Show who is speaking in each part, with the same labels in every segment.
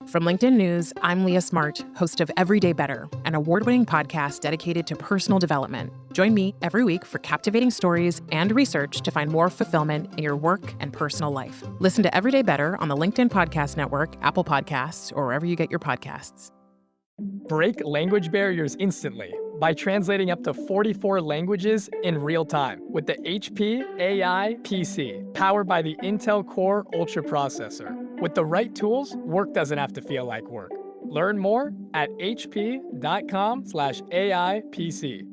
Speaker 1: From LinkedIn News, I'm Leah Smart, host of Everyday Better, an award-winning podcast dedicated to personal development. Join me every week for captivating stories and research to find more fulfillment in your work and personal life. Listen to Everyday Better on the LinkedIn Podcast Network, Apple Podcasts, or wherever you get your podcasts.
Speaker 2: Break language barriers instantly by translating up to 44 languages in real time with the HP AI PC, powered by the Intel Core Ultra processor. With the right tools, work doesn't have to feel like work. Learn more at hp.com/AI PC.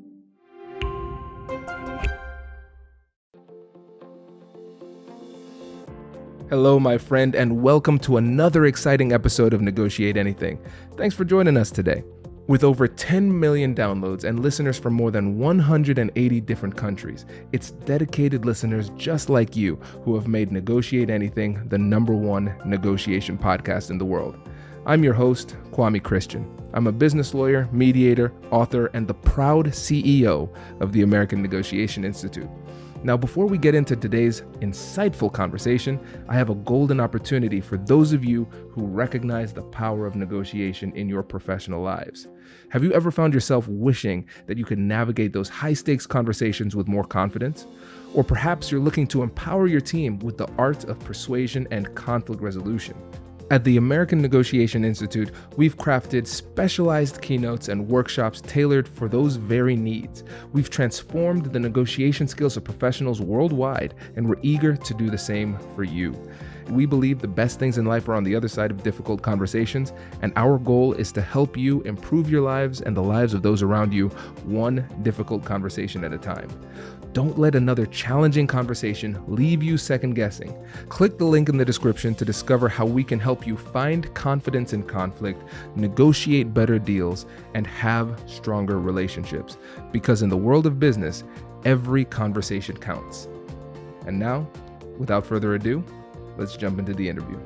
Speaker 3: Hello, my friend, and welcome to another exciting episode of Negotiate Anything. Thanks for joining us today. With over 10 million downloads and listeners from more than 180 different countries, it's dedicated listeners just like you who have made Negotiate Anything the #1 negotiation podcast in the world. I'm your host, Kwame Christian. I'm a business lawyer, mediator, author, and the proud CEO of the American Negotiation Institute. Now, before we get into today's insightful conversation, I have a golden opportunity for those of you who recognize the power of negotiation in your professional lives. Have you ever found yourself wishing that you could navigate those high-stakes conversations with more confidence? Or perhaps you're looking to empower your team with the art of persuasion and conflict resolution. At the American Negotiation Institute, we've crafted specialized keynotes and workshops tailored for those very needs. We've transformed the negotiation skills of professionals worldwide, and we're eager to do the same for you. We believe the best things in life are on the other side of difficult conversations, and our goal is to help you improve your lives and the lives of those around you, one difficult conversation at a time. Don't let another challenging conversation leave you second-guessing. Click the link in the description to discover how we can help you find confidence in conflict, negotiate better deals, and have stronger relationships. Because in the world of business, every conversation counts. And now, without further ado, let's jump into the interview.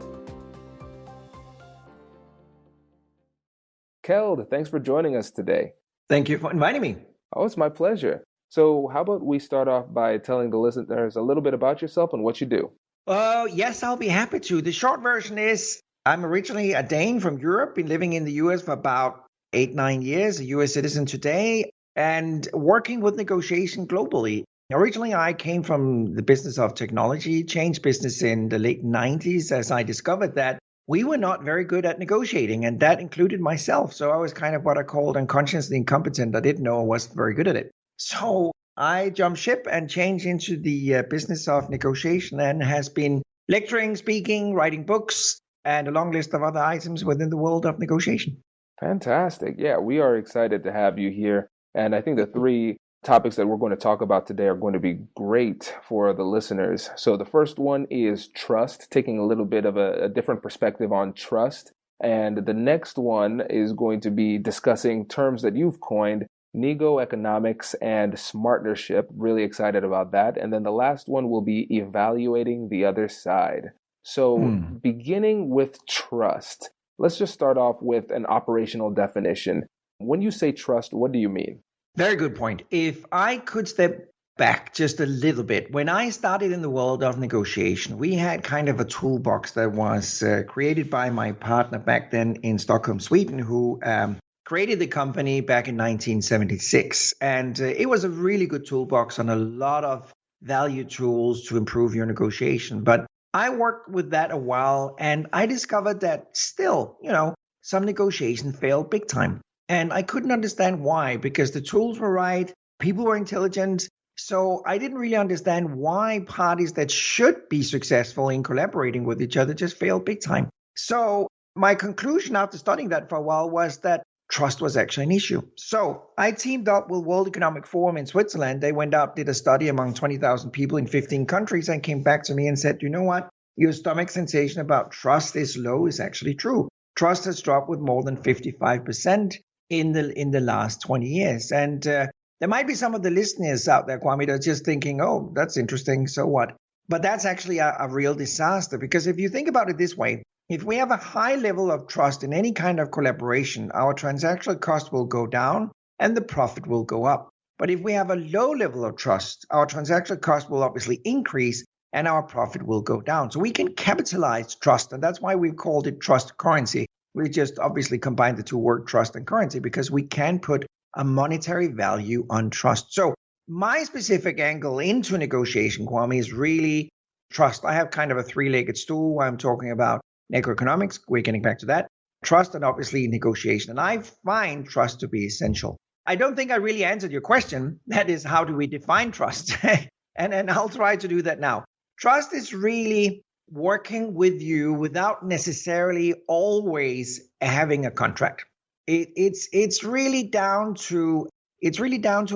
Speaker 3: Keld, thanks for joining us today.
Speaker 4: Thank you for inviting me.
Speaker 3: Oh, it's my pleasure. So how about we start off by telling the listeners a little bit about yourself and what you do?
Speaker 4: Yes, I'll be happy to. The short version is I'm originally a Dane from Europe, been living in the US for about 8-9 years, a US citizen today, and working with negotiation globally. Originally, I came from the business of technology, changed business in the late 90s as I discovered that we were not very good at negotiating, and that included myself. So I was kind of what I called unconsciously incompetent. I didn't know I wasn't very good at it. So I jumped ship and changed into the business of negotiation and has been lecturing, speaking, writing books, and a long list of other items within the world of negotiation.
Speaker 3: Fantastic. Yeah, we are excited to have you here. And I think the three topics that we're going to talk about today are going to be great for the listeners. So the first one is trust, taking a little bit of a different perspective on trust. And the next one is going to be discussing terms that you've coined, nego-economics and smartnership. Really excited about that. And then the last one will be evaluating the other side. So beginning with trust, let's just start off with an operational definition. When you say trust, what do you mean?
Speaker 4: Very good point. If I could step back just a little bit, when I started in the world of negotiation, we had kind of a toolbox that was created by my partner back then in Stockholm, Sweden, who created the company back in 1976. And it was a really good toolbox on a lot of value tools to improve your negotiation. But I worked with that a while and I discovered that still, some negotiation failed big time. And I couldn't understand why, because the tools were right, people were intelligent. So I didn't really understand why parties that should be successful in collaborating with each other just failed big time. So my conclusion after studying that for a while was that trust was actually an issue. So I teamed up with World Economic Forum in Switzerland. They went out, did a study among 20,000 people in 15 countries and came back to me and said, you know what? Your stomach sensation about trust is low is actually true. Trust has dropped with more than 55% in the last 20 years. And there might be some of the listeners out there, Kwame, that are just thinking, oh, that's interesting, so what? But that's actually a real disaster, because if you think about it this way, if we have a high level of trust in any kind of collaboration, our transactional cost will go down and the profit will go up. But if we have a low level of trust, our transactional cost will obviously increase and our profit will go down. So we can capitalize trust, and that's why we've called it trust currency. We just obviously combine the two words trust and currency because we can put a monetary value on trust. So my specific angle into negotiation, Kwame, is really trust. I have kind of a three-legged stool where I'm talking about nego-economics. We're getting back to that. Trust and obviously negotiation. And I find trust to be essential. I don't think I really answered your question. That is, how do we define trust? and I'll try to do that now. Trust is really working with you without necessarily always having a contract. It's really down to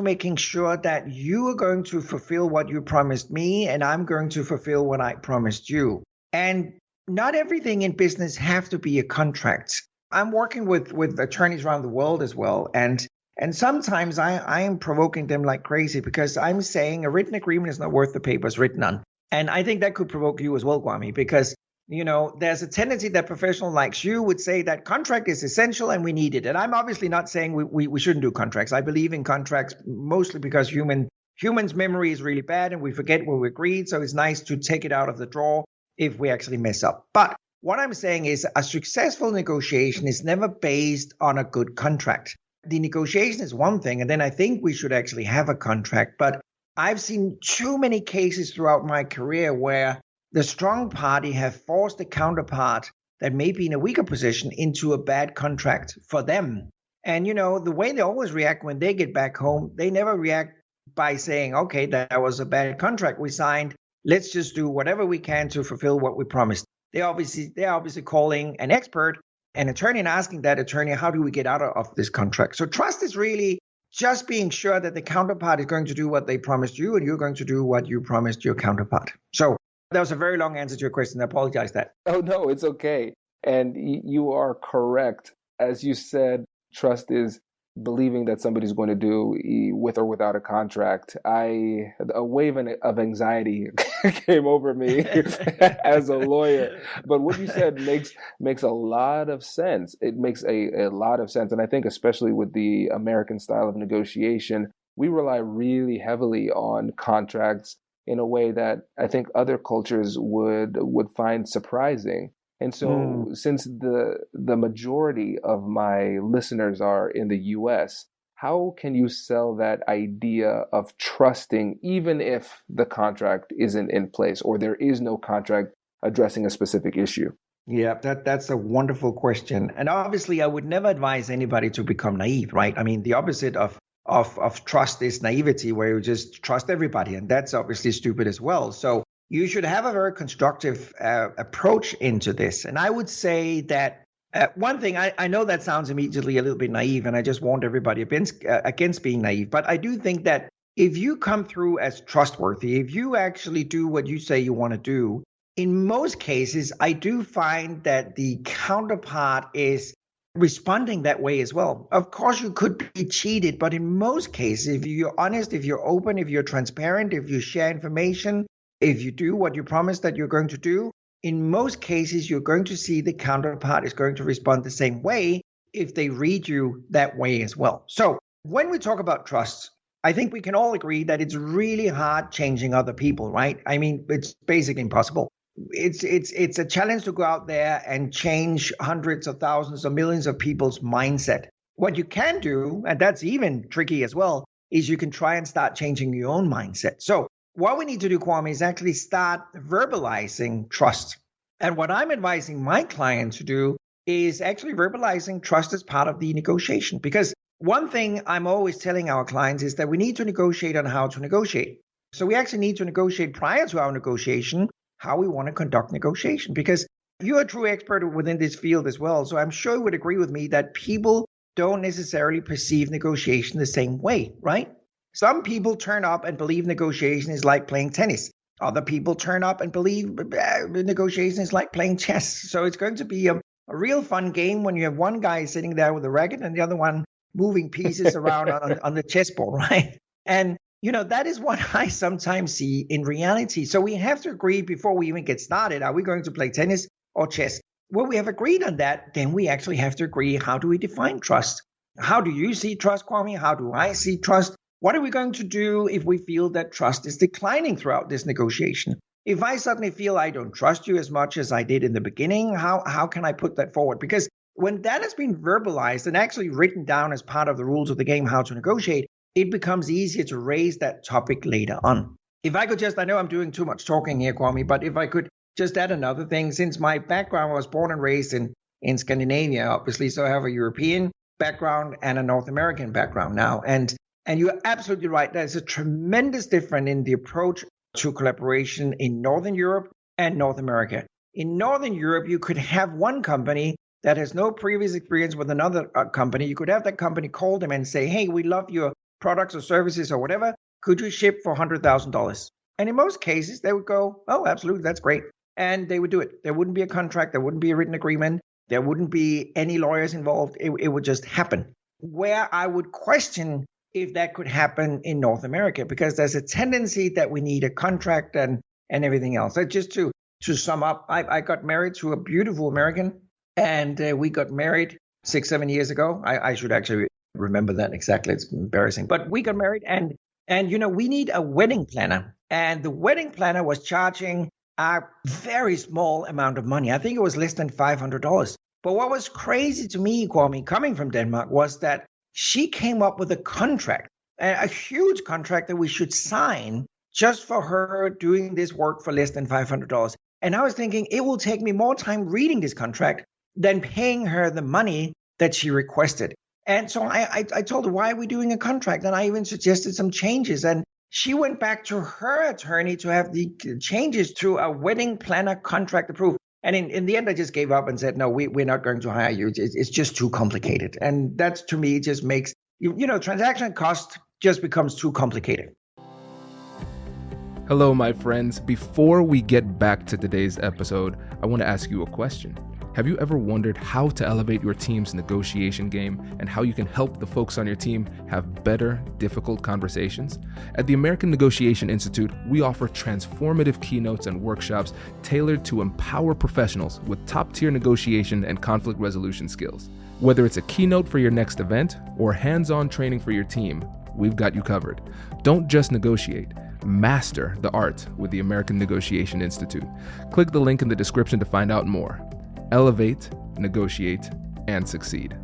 Speaker 4: making sure that you are going to fulfill what you promised me, and I'm going to fulfill what I promised you. And not everything in business have to be a contract. I'm working with attorneys around the world as well, and sometimes I am provoking them like crazy because I'm saying a written agreement is not worth the paper it's written on. And I think that could provoke you as well, Kwame, because there's a tendency that professional like you would say that contract is essential and we need it. And I'm obviously not saying we shouldn't do contracts. I believe in contracts mostly because humans' memory is really bad and we forget what we agreed. So it's nice to take it out of the drawer if we actually mess up. But what I'm saying is a successful negotiation is never based on a good contract. The negotiation is one thing, and then I think we should actually have a contract. But I've seen too many cases throughout my career where the strong party have forced the counterpart that may be in a weaker position into a bad contract for them. And, the way they always react when they get back home, they never react by saying, okay, that was a bad contract we signed. Let's just do whatever we can to fulfill what we promised. They're obviously calling an expert, an attorney, and asking that attorney, how do we get out of this contract? So trust is really just being sure that the counterpart is going to do what they promised you and you're going to do what you promised your counterpart. So that was a very long answer to your question. I apologize for that.
Speaker 3: Oh, no, it's okay. And you are correct. As you said, trust is believing that somebody's going to do with or without a contract. A wave of anxiety came over me as a lawyer. But what you said makes a lot of sense. It makes a lot of sense. And I think especially with the American style of negotiation, we rely really heavily on contracts in a way that I think other cultures would find surprising. And so since the majority of my listeners are in the US, how can you sell that idea of trusting even if the contract isn't in place or there is no contract addressing a specific issue?
Speaker 4: Yeah, that's a wonderful question. And obviously, I would never advise anybody to become naive, right? I mean, the opposite of trust is naivety, where you just trust everybody. And that's obviously stupid as well. So you should have a very constructive approach into this. And I would say that one thing, I know that sounds immediately a little bit naive, and I just warned everybody against being naive. But I do think that if you come through as trustworthy, if you actually do what you say you want to do, in most cases, I do find that the counterpart is responding that way as well. Of course, you could be cheated, but in most cases, if you're honest, if you're open, if you're transparent, if you share information, if you do what you promised that you're going to do, in most cases, you're going to see the counterpart is going to respond the same way if they read you that way as well. So when we talk about trust, I think we can all agree that it's really hard changing other people, right? I mean, it's basically impossible. It's a challenge to go out there and change hundreds of thousands or millions of people's mindset. What you can do, and that's even tricky as well, is you can try and start changing your own mindset. So what we need to do, Kwame, is actually start verbalizing trust. And what I'm advising my clients to do is actually verbalizing trust as part of the negotiation. Because one thing I'm always telling our clients is that we need to negotiate on how to negotiate. So we actually need to negotiate prior to our negotiation how we want to conduct negotiation. Because you're a true expert within this field as well. So I'm sure you would agree with me that people don't necessarily perceive negotiation the same way, right? Some people turn up and believe negotiation is like playing tennis. Other people turn up and believe negotiation is like playing chess. So it's going to be a real fun game when you have one guy sitting there with a racket and the other one moving pieces around on the chessboard, right? And, that is what I sometimes see in reality. So we have to agree before we even get started, are we going to play tennis or chess? When we have agreed on that, then we actually have to agree, how do we define trust? How do you see trust, Kwame? How do I see trust? What are we going to do if we feel that trust is declining throughout this negotiation? If I suddenly feel I don't trust you as much as I did in the beginning, how can I put that forward? Because When that has been verbalized and actually written down as part of the rules of the game, how to negotiate, it becomes easier to raise that topic later on. If I could just, I know I'm doing too much talking here, Kwame, but if I could just add another thing, since my background, I was born and raised in Scandinavia, obviously, so I have a European background and a North American background now. And you're absolutely right. There's a tremendous difference in the approach to collaboration in Northern Europe and North America. In Northern Europe, you could have one company that has no previous experience with another company. You could have that company call them and say, hey, we love your products or services or whatever. Could you ship for $100,000? And in most cases, they would go, oh, absolutely, that's great. And they would do it. There wouldn't be a contract. There wouldn't be a written agreement. There wouldn't be any lawyers involved. It would just happen. Where I would question if that could happen in North America, because there's a tendency that we need a contract and everything else. So just to sum up, I got married to a beautiful American, and we got married 6-7 years ago. I should actually remember that exactly. It's embarrassing. But we got married, and we need a wedding planner. And the wedding planner was charging a very small amount of money. I think it was less than $500. But what was crazy to me, Kwame, coming from Denmark, was that she came up with a contract, a huge contract that we should sign just for her doing this work for less than $500. And I was thinking, it will take me more time reading this contract than paying her the money that she requested. And so I told her, why are we doing a contract? And I even suggested some changes. And she went back to her attorney to have the changes to a wedding planner contract approved. And in the end, I just gave up and said, no, we're not going to hire you. It's just too complicated. And that, to me, just makes, transaction cost just becomes too complicated.
Speaker 3: Hello, my friends. Before we get back to today's episode, I want to ask you a question. Have you ever wondered how to elevate your team's negotiation game and how you can help the folks on your team have better, difficult conversations? At the American Negotiation Institute, we offer transformative keynotes and workshops tailored to empower professionals with top-tier negotiation and conflict resolution skills. Whether it's a keynote for your next event or hands-on training for your team, we've got you covered. Don't just negotiate. Master the art with the American Negotiation Institute. Click the link in the description to find out more. Elevate, negotiate, and succeed.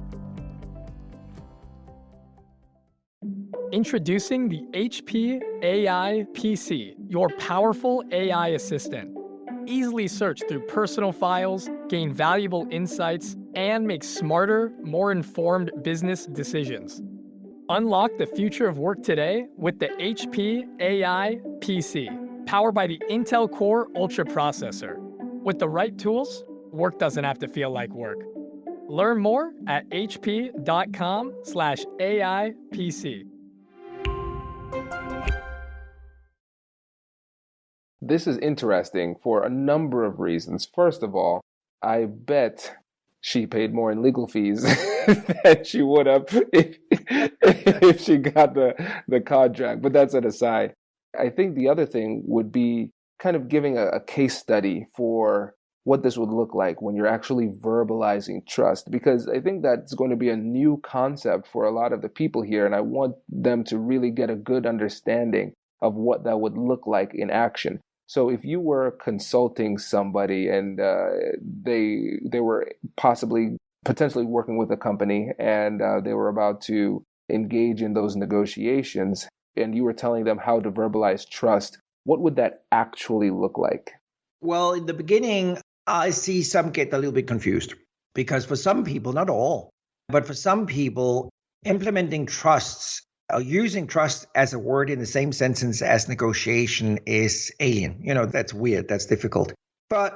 Speaker 2: Introducing the HP AI PC, your powerful AI assistant. Easily search through personal files, gain valuable insights, and make smarter, more informed business decisions. Unlock the future of work today with the HP AI PC, powered by the Intel Core Ultra processor. With the right tools, work doesn't have to feel like work. Learn more at hp.com/AIPC.
Speaker 3: This is interesting for a number of reasons. First of all, I bet she paid more in legal fees than she would have if she got the contract. But that's an aside. I think the other thing would be kind of giving a case study for what this would look like when you're actually verbalizing trust, because I think that's going to be a new concept for a lot of the people here, and I want them to really get a good understanding of what that would look like in action. So if you were consulting somebody and they were potentially working with a company and they were about to engage in those negotiations, and you were telling them how to verbalize trust, what would that actually look like?
Speaker 4: Well, in the beginning, I see some get a little bit confused because for some people, not all, but for some people, implementing trusts or using trust as a word in the same sentence as negotiation is alien. That's weird. That's difficult. But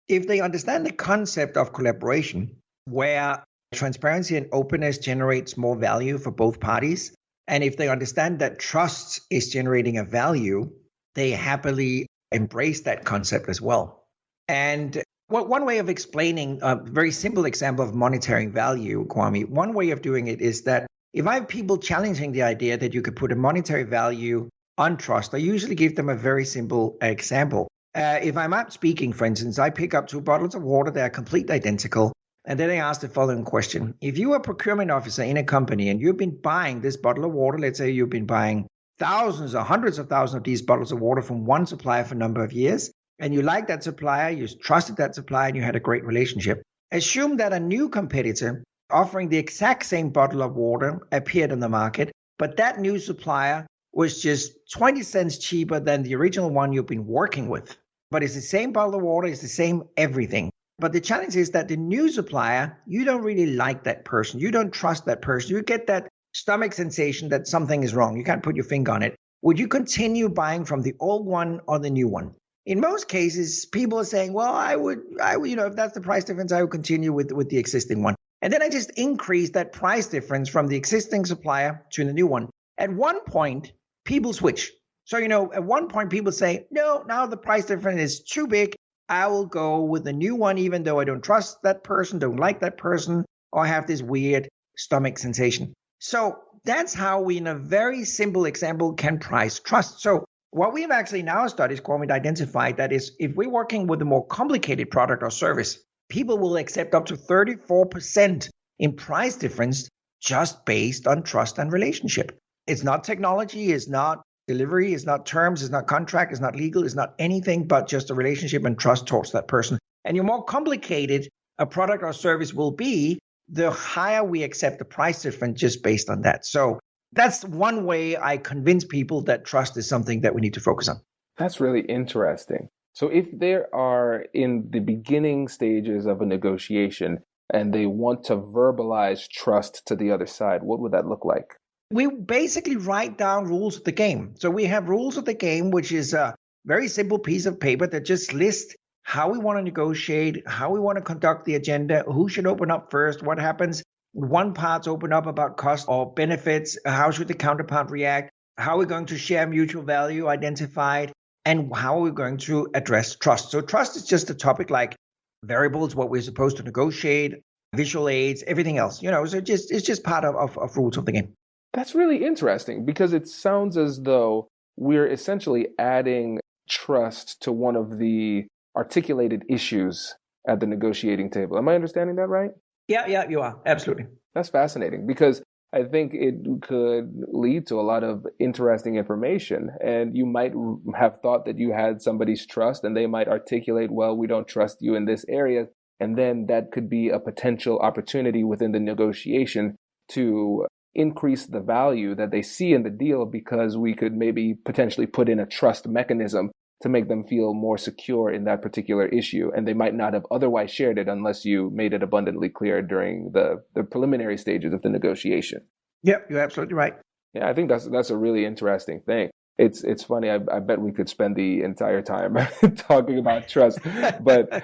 Speaker 4: if they understand the concept of collaboration, where transparency and openness generates more value for both parties, and if they understand that trust is generating a value, they happily embrace that concept as well. And one way of explaining a very simple example of monetary value, Kwame, one way of doing it is that if I have people challenging the idea that you could put a monetary value on trust, I usually give them a very simple example. If I'm out speaking, for instance, I pick up 2 bottles of water that are completely identical, and then I ask the following question. If you are a procurement officer in a company and you've been buying this bottle of water, let's say you've been buying thousands or hundreds of thousands of these bottles of water from one supplier for a number of years, and you like that supplier, you trusted that supplier, and you had a great relationship. Assume that a new competitor offering the exact same bottle of water appeared in the market, but that new supplier was just 20 cents cheaper than the original one you've been working with. But it's the same bottle of water, it's the same everything. But the challenge is that the new supplier, you don't really like that person. You don't trust that person. You get that stomach sensation that something is wrong. You can't put your finger on it. Would you continue buying from the old one or the new one? In most cases, people are saying, well, I would, if that's the price difference, I would continue with the existing one. And then I just increase that price difference from the existing supplier to the new one. At one point, people switch. So, at one point, people say, no, now the price difference is too big. I will go with the new one, even though I don't trust that person, don't like that person, or have this weird stomach sensation. So that's how we, in a very simple example, can price trust. So what we've actually in our studies, Kwame, identified that is if we're working with a more complicated product or service, people will accept up to 34% in price difference just based on trust and relationship. It's not technology, it's not delivery, it's not terms, it's not contract, it's not legal, it's not anything but just a relationship and trust towards that person. And the more complicated a product or service will be, the higher we accept the price difference just based on that. So that's one way I convince people that trust is something that we need to focus on.
Speaker 3: That's really interesting. So if there are in the beginning stages of a negotiation and they want to verbalize trust to the other side, what would that look like?
Speaker 4: We basically write down rules of the game. So we have rules of the game, which is a very simple piece of paper that just lists how we want to negotiate, how we want to conduct the agenda, who should open up first, what happens when one part's open up about cost or benefits, how should the counterpart react, how we're going to share mutual value identified, and how we're going to address trust. So trust is just a topic like variables, what we're supposed to negotiate, visual aids, everything else. So it's just part of rules of the game.
Speaker 3: That's really interesting because it sounds as though we're essentially adding trust to one of the articulated issues at the negotiating table. Am I understanding that right?
Speaker 4: Yeah, you are. Absolutely.
Speaker 3: That's fascinating because I think it could lead to a lot of interesting information. And you might have thought that you had somebody's trust and they might articulate, well, we don't trust you in this area. And then that could be a potential opportunity within the negotiation to increase the value that they see in the deal because we could maybe potentially put in a trust mechanism to make them feel more secure in that particular issue. And they might not have otherwise shared it unless you made it abundantly clear during the preliminary stages of the negotiation.
Speaker 4: Yep, you're absolutely right.
Speaker 3: Yeah, I think that's a really interesting thing. It's funny. I bet we could spend the entire time talking about trust, but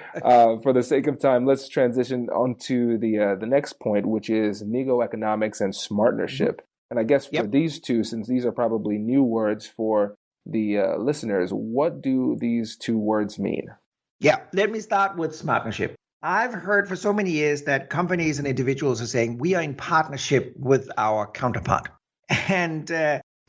Speaker 3: for the sake of time, let's transition onto the next point, which is nego-economics and smartnership. And I guess for these two, since these are probably new words for the listeners, what do these two words mean?
Speaker 4: Yeah, let me start with smartnership. I've heard for so many years that companies and individuals are saying we are in partnership with our counterpart. And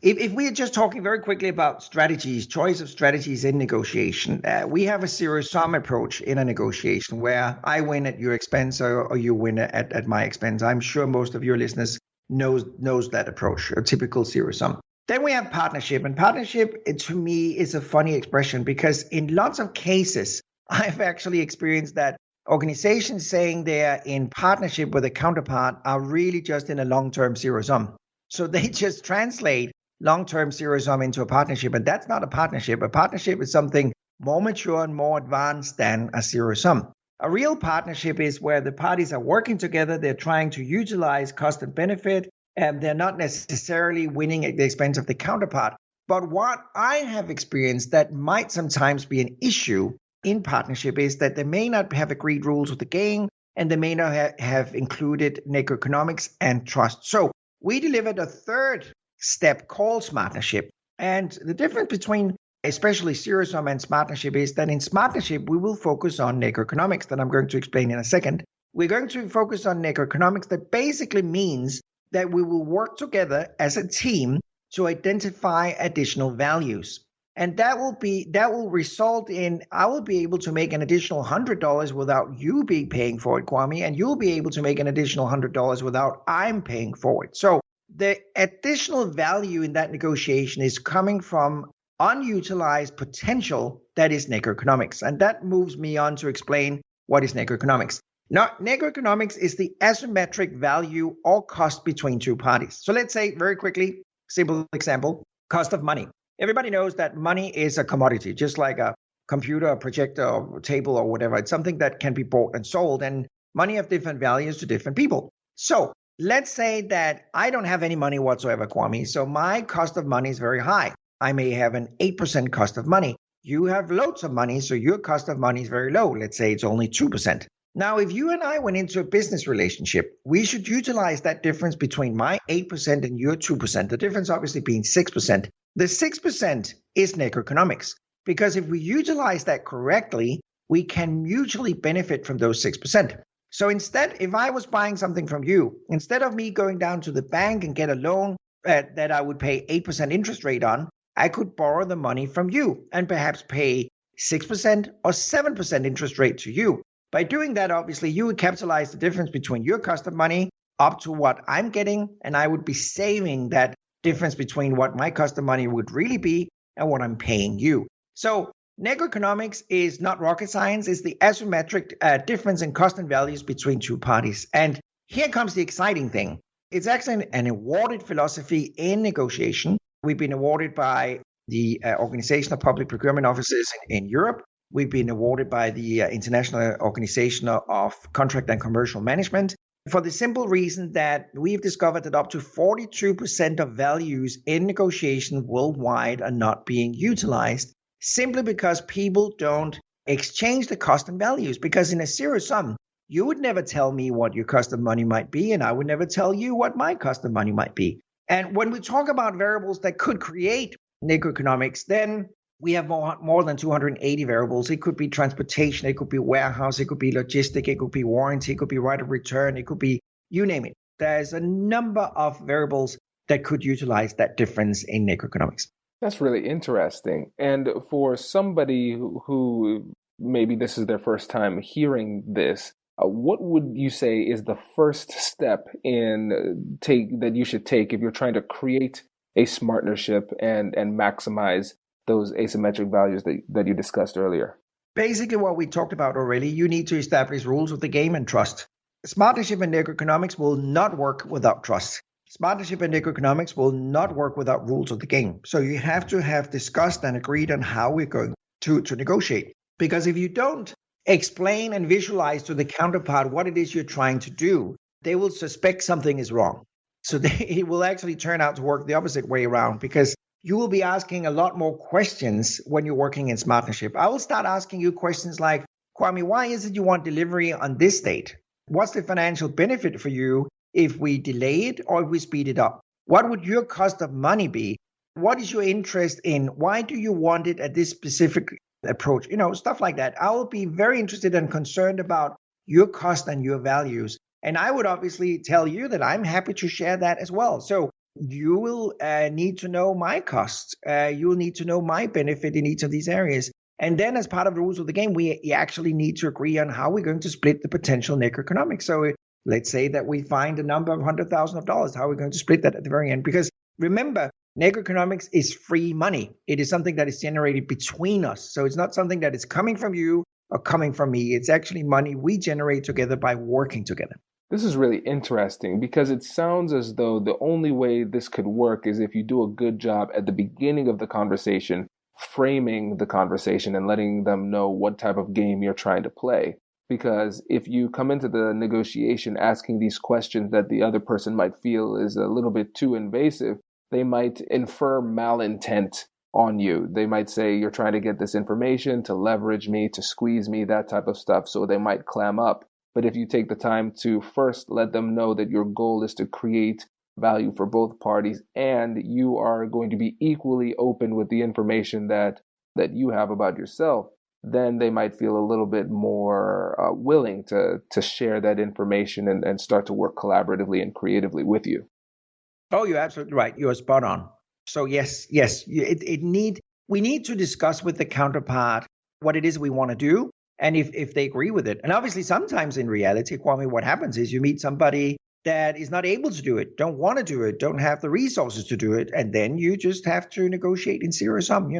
Speaker 4: if we are just talking very quickly about strategies, choice of strategies in negotiation, we have a zero-sum approach in a negotiation where I win at your expense or you win at my expense. I'm sure most of your listeners knows that approach, a typical zero-sum. Then we have partnership. And partnership, to me, is a funny expression because in lots of cases, I've actually experienced that organizations saying they're in partnership with a counterpart are really just in a long-term zero-sum. So they just translate long-term zero-sum into a partnership. And that's not a partnership. A partnership is something more mature and more advanced than a zero-sum. A real partnership is where the parties are working together. They're trying to utilize cost and benefit. And they're not necessarily winning at the expense of the counterpart. But what I have experienced that might sometimes be an issue in partnership is that they may not have agreed rules of the game, and they may not have included nego-economics and trust. So we delivered a third step called smartnership. And the difference between especially zero-sum and smartnership is that in smartnership, we will focus on nego-economics that I'm going to explain in a second. We're going to focus on nego-economics that basically means that we will work together as a team to identify additional values. And that will result in, I will be able to make an additional $100 without you be paying for it, Kwame, and you'll be able to make an additional $100 without I'm paying for it. So the additional value in that negotiation is coming from unutilized potential that is nego-economics. And that moves me on to explain what is nego-economics. Now, nego-economics is the asymmetric value or cost between two parties. So let's say very quickly, simple example, cost of money. Everybody knows that money is a commodity, just like a computer, a projector, or table, or whatever. It's something that can be bought and sold, and money have different values to different people. So let's say that I don't have any money whatsoever, Kwame. So my cost of money is very high. I may have an 8% cost of money. You have loads of money, so your cost of money is very low. Let's say it's only 2%. Now, if you and I went into a business relationship, we should utilize that difference between my 8% and your 2%, the difference obviously being 6%. The 6% is nego-economics, because if we utilize that correctly, we can mutually benefit from those 6%. So instead, if I was buying something from you, instead of me going down to the bank and get a loan that I would pay 8% interest rate on, I could borrow the money from you and perhaps pay 6% or 7% interest rate to you. By doing that, obviously, you would capitalize the difference between your cost of money up to what I'm getting, and I would be saving that difference between what my cost of money would really be and what I'm paying you. So nego-economics is not rocket science. It's the asymmetric difference in cost and values between two parties. And here comes the exciting thing. It's actually an awarded philosophy in negotiation. We've been awarded by the Organization of Public Procurement Officers in Europe. We've been awarded by the International Organization of Contract and Commercial Management for the simple reason that we've discovered that up to 42% of values in negotiation worldwide are not being utilized simply because people don't exchange the cost and values. Because in a zero sum, you would never tell me what your cost of money might be, and I would never tell you what my cost of money might be. And when we talk about variables that could create nego-economics, then we have more than 280 variables. It could be transportation, it could be warehouse, it could be logistic, it could be warranty, it could be right of return, it could be you name it. There's a number of variables that could utilize that difference in nego-economics.
Speaker 3: That's really interesting. And for somebody who maybe this is their first time hearing this, what would you say is the first step that you should take if you're trying to create a smartnership and maximize those asymmetric values that you discussed earlier?
Speaker 4: Basically, what we talked about already, you need to establish rules of the game and trust. Smartnership and nego-economics will not work without trust. Smartnership and nego-economics will not work without rules of the game. So you have to have discussed and agreed on how we're going to negotiate. Because if you don't explain and visualize to the counterpart what it is you're trying to do, they will suspect something is wrong. So it will actually turn out to work the opposite way around, because you will be asking a lot more questions when you're working in smartnership. I will start asking you questions like, Kwame, why is it you want delivery on this date? What's the financial benefit for you if we delay it or if we speed it up? What would your cost of money be? What is your interest in? Why do you want it at this specific approach? Stuff like that. I will be very interested and concerned about your cost and your values. And I would obviously tell you that I'm happy to share that as well. So you will need to know my costs. You will need to know my benefit in each of these areas. And then as part of the rules of the game, we actually need to agree on how we're going to split the potential nego-economics. So let's say that we find a number of $100,000. How are we going to split that at the very end? Because remember, nego-economics is free money. It is something that is generated between us. So it's not something that is coming from you or coming from me. It's actually money we generate together by working together.
Speaker 3: This is really interesting because it sounds as though the only way this could work is if you do a good job at the beginning of the conversation, framing the conversation and letting them know what type of game you're trying to play. Because if you come into the negotiation asking these questions that the other person might feel is a little bit too invasive, they might infer malintent on you. They might say you're trying to get this information to leverage me, to squeeze me, that type of stuff. So they might clam up. But if you take the time to first let them know that your goal is to create value for both parties and you are going to be equally open with the information that you have about yourself, then they might feel a little bit more willing to share that information and start to work collaboratively and creatively with you.
Speaker 4: Oh, you're absolutely right. You're spot on. So yes, we need to discuss with the counterpart what it is we want to do, and if they agree with it. And obviously, sometimes in reality, Kwame, what happens is you meet somebody that is not able to do it, don't want to do it, don't have the resources to do it, and then you just have to negotiate in zero sum.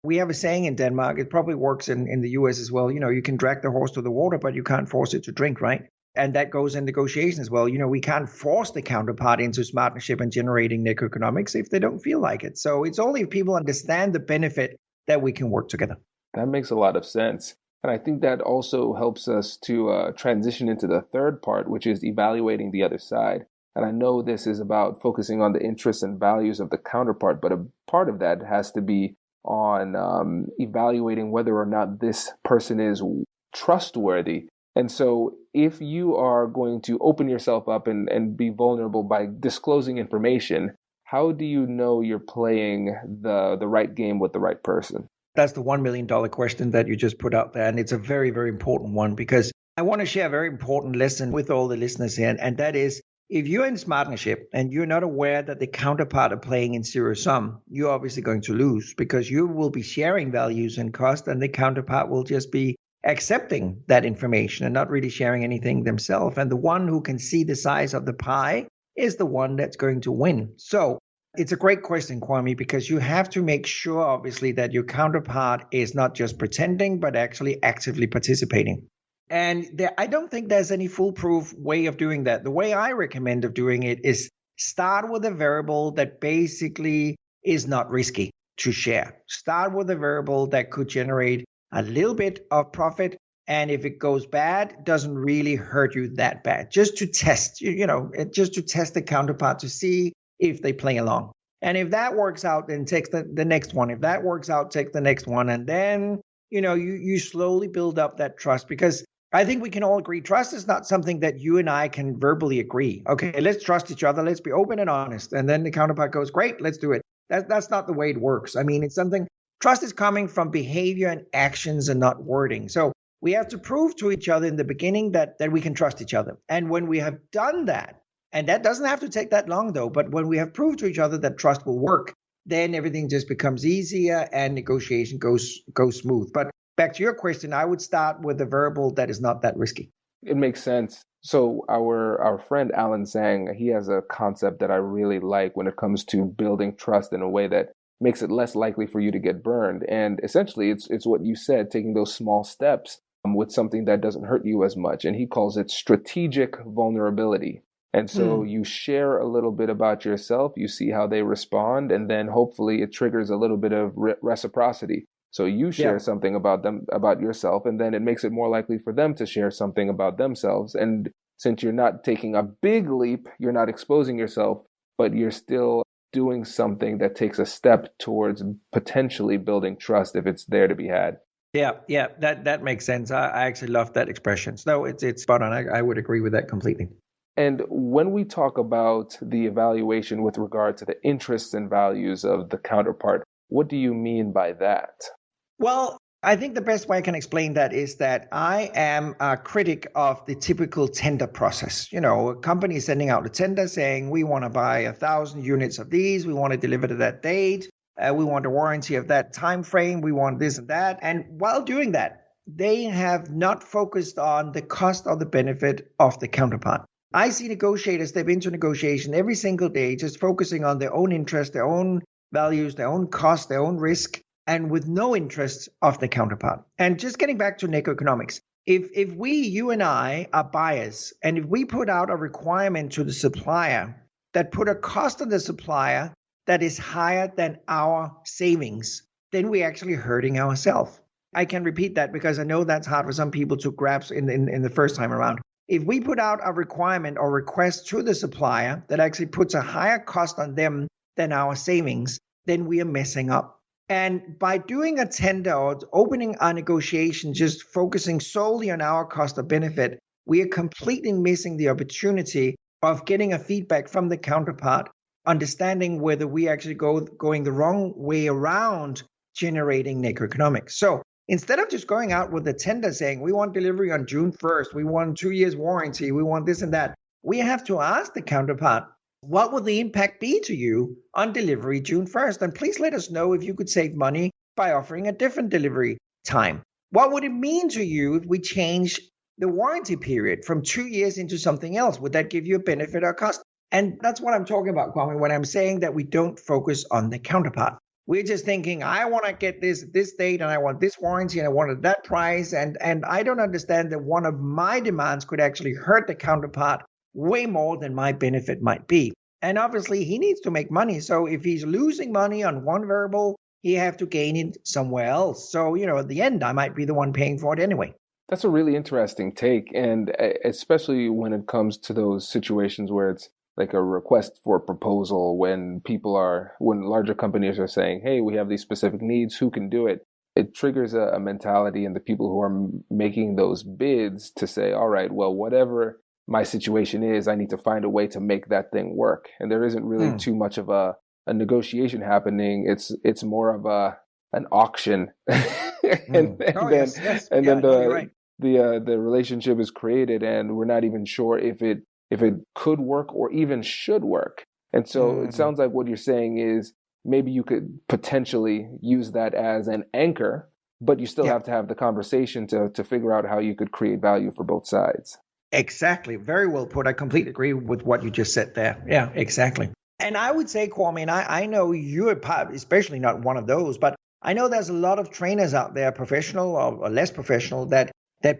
Speaker 4: We have a saying in Denmark, it probably works in the US as well. You can drag the horse to the water, but you can't force it to drink, right? And that goes in negotiation as well. We can't force the counterpart into smartnership and generating nego-economics if they don't feel like it. So it's only if people understand the benefit that we can work together.
Speaker 3: That makes a lot of sense. And I think that also helps us to transition into the third part, which is evaluating the other side. And I know this is about focusing on the interests and values of the counterpart, but a part of that has to be on evaluating whether or not this person is trustworthy. And so if you are going to open yourself up and be vulnerable by disclosing information, how do you know you're playing the right game with the right person?
Speaker 4: That's the $1 million question that you just put out there. And it's a very, very important one, because I want to share a very important lesson with all the listeners here. And that is, if you're in smartnership and you're not aware that the counterpart are playing in zero sum, you're obviously going to lose, because you will be sharing values and cost, and the counterpart will just be accepting that information and not really sharing anything themselves. And the one who can see the size of the pie is the one that's going to win. So it's a great question, Kwame, because you have to make sure, obviously, that your counterpart is not just pretending, but actually actively participating. And I don't think there's any foolproof way of doing that. The way I recommend of doing it is start with a variable that basically is not risky to share. Start with a variable that could generate a little bit of profit. And if it goes bad, it doesn't really hurt you that bad. Just to test, just to test the counterpart to see if they play along. And if that works out, then take the next one. If that works out, take the next one. And then, you slowly build up that trust, because I think we can all agree trust is not something that you and I can verbally agree. Okay, let's trust each other. Let's be open and honest. And then the counterpart goes, great, let's do it. That's not the way it works. I mean, it's something, trust is coming from behavior and actions and not wording. So we have to prove to each other in the beginning that we can trust each other. And when we have done that, and that doesn't have to take that long though, but when we have proved to each other that trust will work, then everything just becomes easier and negotiation goes smooth. But back to your question, I would start with a variable that is not that risky.
Speaker 3: It makes sense. So our friend Alan Zhang, he has a concept that I really like when it comes to building trust in a way that makes it less likely for you to get burned. And essentially, it's what you said, taking those small steps with something that doesn't hurt you as much. And he calls it strategic vulnerability. And so you share a little bit about yourself, you see how they respond, and then hopefully it triggers a little bit of reciprocity. So you share something about them, about yourself, and then it makes it more likely for them to share something about themselves. And since you're not taking a big leap, you're not exposing yourself, but you're still doing something that takes a step towards potentially building trust if it's there to be had.
Speaker 4: Yeah, that makes sense. I actually love that expression. So it's spot on. I would agree with that completely.
Speaker 3: And when we talk about the evaluation with regard to the interests and values of the counterpart, what do you mean by that?
Speaker 4: Well, I think the best way I can explain that is that I am a critic of the typical tender process. A company sending out a tender saying, we want to buy 1,000 units of these, we want to deliver to that date, we want a warranty of that time frame, we want this and that. And while doing that, they have not focused on the cost or the benefit of the counterpart. I see negotiators step into negotiation every single day, just focusing on their own interests, their own values, their own cost, their own risk, and with no interest of the counterpart. And just getting back to nego-economics, if you and I are buyers, and if we put out a requirement to the supplier that put a cost on the supplier that is higher than our savings, then we're actually hurting ourselves. I can repeat that because I know that's hard for some people to grasp in the first time around. If we put out a requirement or request to the supplier that actually puts a higher cost on them than our savings, then we are messing up. And by doing a tender or opening a negotiation, just focusing solely on our cost or benefit, we are completely missing the opportunity of getting a feedback from the counterpart, understanding whether we actually going the wrong way around generating nego-economics. So instead of just going out with a tender saying, we want delivery on June 1st, we want 2 years warranty, we want this and that, we have to ask the counterpart, what will the impact be to you on delivery June 1st? And please let us know if you could save money by offering a different delivery time. What would it mean to you if we change the warranty period from 2 years into something else? Would that give you a benefit or cost? And that's what I'm talking about, Kwame, when I'm saying that we don't focus on the counterpart. We're just thinking, I want to get this date and I want this warranty and I wanted that price. And I don't understand that one of my demands could actually hurt the counterpart way more than my benefit might be. And obviously he needs to make money. So if he's losing money on one variable, he have to gain it somewhere else. So, at the end, I might be the one paying for it anyway.
Speaker 3: That's a really interesting take. And especially when it comes to those situations where it's like a request for a proposal, when larger companies are saying, hey, we have these specific needs, who can do it? It triggers a mentality in the people who are making those bids to say, all right, well, whatever my situation is, I need to find a way to make that thing work. And there isn't really too much of a negotiation happening. It's more of an auction. Then the relationship is created and we're not even sure if it could work or even should work. And so it sounds like what you're saying is maybe you could potentially use that as an anchor, but you still have to have the conversation to figure out how you could create value for both sides.
Speaker 4: Exactly. Very well put. I completely agree with what you just said there. Yeah, exactly. And I would say, Kwame, and I know you're especially not one of those, but I know there's a lot of trainers out there, professional or less professional, that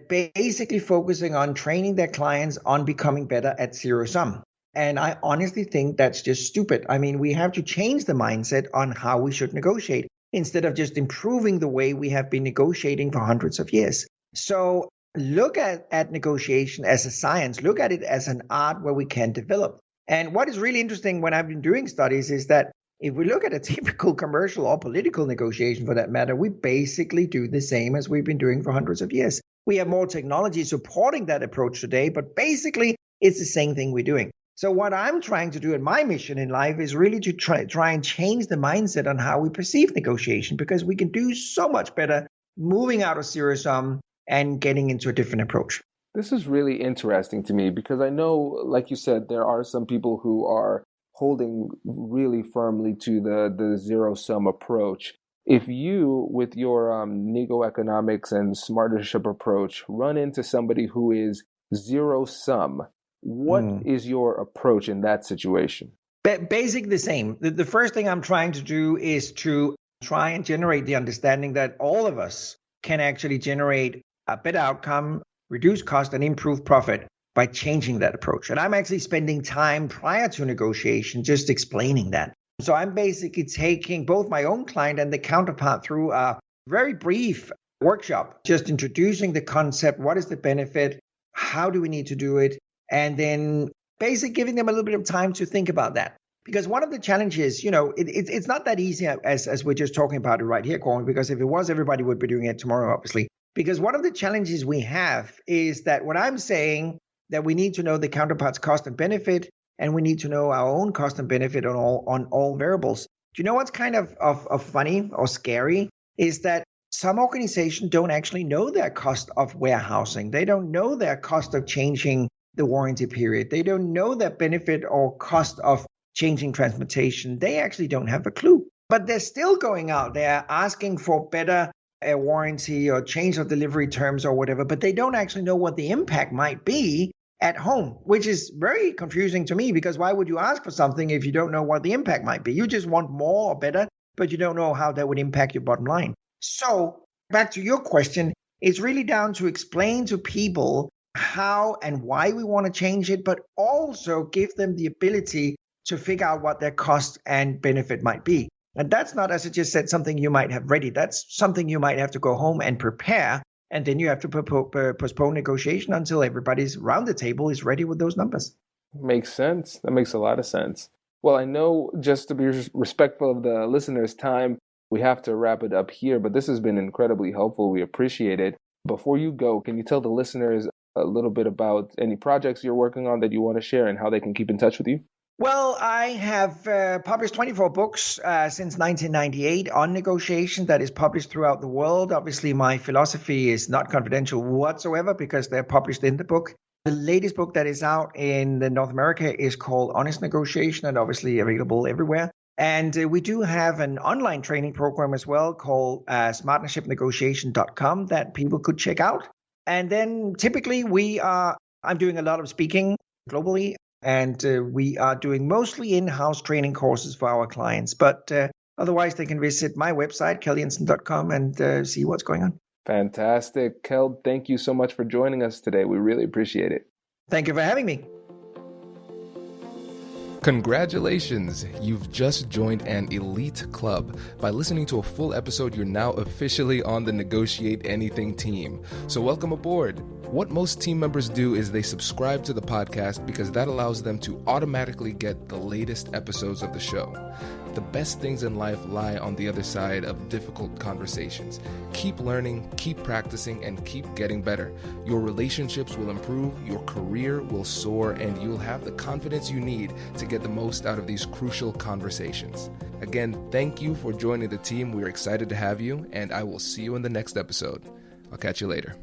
Speaker 4: basically focusing on training their clients on becoming better at zero sum. And I honestly think that's just stupid. I mean, we have to change the mindset on how we should negotiate instead of just improving the way we have been negotiating for hundreds of years. So look at negotiation as a science. Look at it as an art where we can develop. And what is really interesting when I've been doing studies is that if we look at a typical commercial or political negotiation for that matter, we basically do the same as we've been doing for hundreds of years. We have more technology supporting that approach today, but basically it's the same thing we're doing. So what I'm trying to do in my mission in life is really to try and change the mindset on how we perceive negotiation, because we can do so much better moving out of zero sum and getting into a different approach.
Speaker 3: This is really interesting to me because I know, like you said, there are some people who are holding really firmly to the zero-sum approach. If you, with your nego-economics and smartnership approach, run into somebody who is zero-sum, what is your approach in that situation?
Speaker 4: Basically the same. The first thing I'm trying to do is to try and generate the understanding that all of us can actually generate a better outcome, reduce cost, and improve profit by changing that approach. And I'm actually spending time prior to negotiation just explaining that. So I'm basically taking both my own client and the counterpart through a very brief workshop, just introducing the concept, what is the benefit, how do we need to do it, and then basically giving them a little bit of time to think about that. Because one of the challenges, it's not that easy as we're just talking about it right here, Corwin, because if it was, everybody would be doing it tomorrow, obviously. Because one of the challenges we have is that when I'm saying that we need to know the counterpart's cost and benefit, and we need to know our own cost and benefit on all variables. Do you know what's kind of funny or scary is that some organizations don't actually know their cost of warehousing. They don't know their cost of changing the warranty period. They don't know their benefit or cost of changing transportation. They actually don't have a clue. But they're still going out there asking for better warranty or change of delivery terms or whatever, but they don't actually know what the impact might be at home, which is very confusing to me, because why would you ask for something if you don't know what the impact might be? You just want more or better, but you don't know how that would impact your bottom line. So back to your question, it's really down to explain to people how and why we want to change it, but also give them the ability to figure out what their cost and benefit might be. And that's not, as I just said, something you might have ready. That's something you might have to go home and prepare. And then you have to postpone negotiation until everybody's around the table is ready with those numbers.
Speaker 3: Makes sense. That makes a lot of sense. Well, I know, just to be respectful of the listeners' time, we have to wrap it up here, but this has been incredibly helpful. We appreciate it. Before you go, can you tell the listeners a little bit about any projects you're working on that you want to share and how they can keep in touch with you?
Speaker 4: Well, I have published 24 books since 1998 on negotiation that is published throughout the world. Obviously, my philosophy is not confidential whatsoever because they're published in the book. The latest book that is out in North America is called Honest Negotiation and obviously available everywhere. And we do have an online training program as well called smartnershipnegotiation.com that people could check out. And then typically I'm doing a lot of speaking globally. And we are doing mostly in-house training courses for our clients. But Otherwise, they can visit my website, keldjensen.com, and see what's going on.
Speaker 3: Fantastic. Keld, thank you so much for joining us today. We really appreciate it.
Speaker 4: Thank you for having me.
Speaker 3: Congratulations! You've just joined an elite club. By listening to a full episode, you're now officially on the Negotiate Anything team. So welcome aboard. What most team members do is they subscribe to the podcast because that allows them to automatically get the latest episodes of the show. The best things in life lie on the other side of difficult conversations. Keep learning, keep practicing, and keep getting better. Your relationships will improve, your career will soar, and you'll have the confidence you need to get the most out of these crucial conversations. Again, thank you for joining the team. We're excited to have you, and I will see you in the next episode. I'll catch you later.